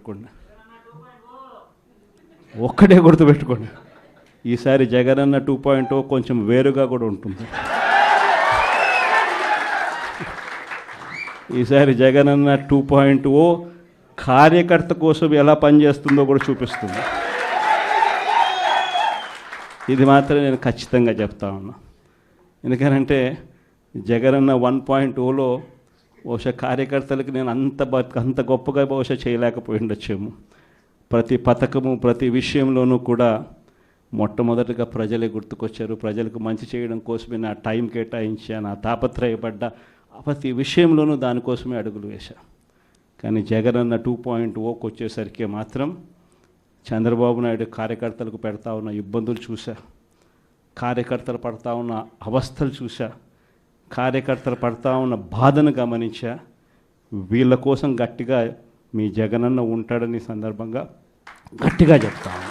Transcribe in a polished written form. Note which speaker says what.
Speaker 1: గుర్తుపెట్టుకోండి, ఒక్కటే గుర్తుపెట్టుకోండి, ఈసారి జగనన్న 2.0 కొంచెం వేరుగా కూడా ఉంటుంది. ఈసారి జగనన్న 2.0 కార్యకర్త కోసం ఎలా పనిచేస్తుందో కూడా చూపిస్తుంది. ఇది మాత్రం నేను ఖచ్చితంగా చెప్తా ఉన్నా. ఎందుకనంటే జగనన్న 1.0లో బహుశా కార్యకర్తలకు నేను అంత గొప్పగా బహుశా చేయలేకపోయి ఉండొచ్చేమో. ప్రతి పథకము ప్రతి విషయంలోనూ కూడా మొట్టమొదటిగా ప్రజలే గుర్తుకొచ్చారు. ప్రజలకు మంచి చేయడం కోసమే నా టైం కేటాయించా, నా తాపత్రయపడ్డా, ప్రతి విషయంలోనూ దానికోసమే అడుగులు వేశా. కానీ జగనన్న 2.0కి వచ్చేసరికి మాత్రం చంద్రబాబు నాయుడు కార్యకర్తలకు పెడతా ఉన్న ఇబ్బందులు చూసా, కార్యకర్తలు పడతా ఉన్న అవస్థలు చూసా, కార్యకర్తలు పడతా ఉన్న బాధను గమనించా. వీళ్ళ కోసం గట్టిగా మీ జగనన్న ఉంటాడని సందర్భంగా గట్టిగా చెప్తాను.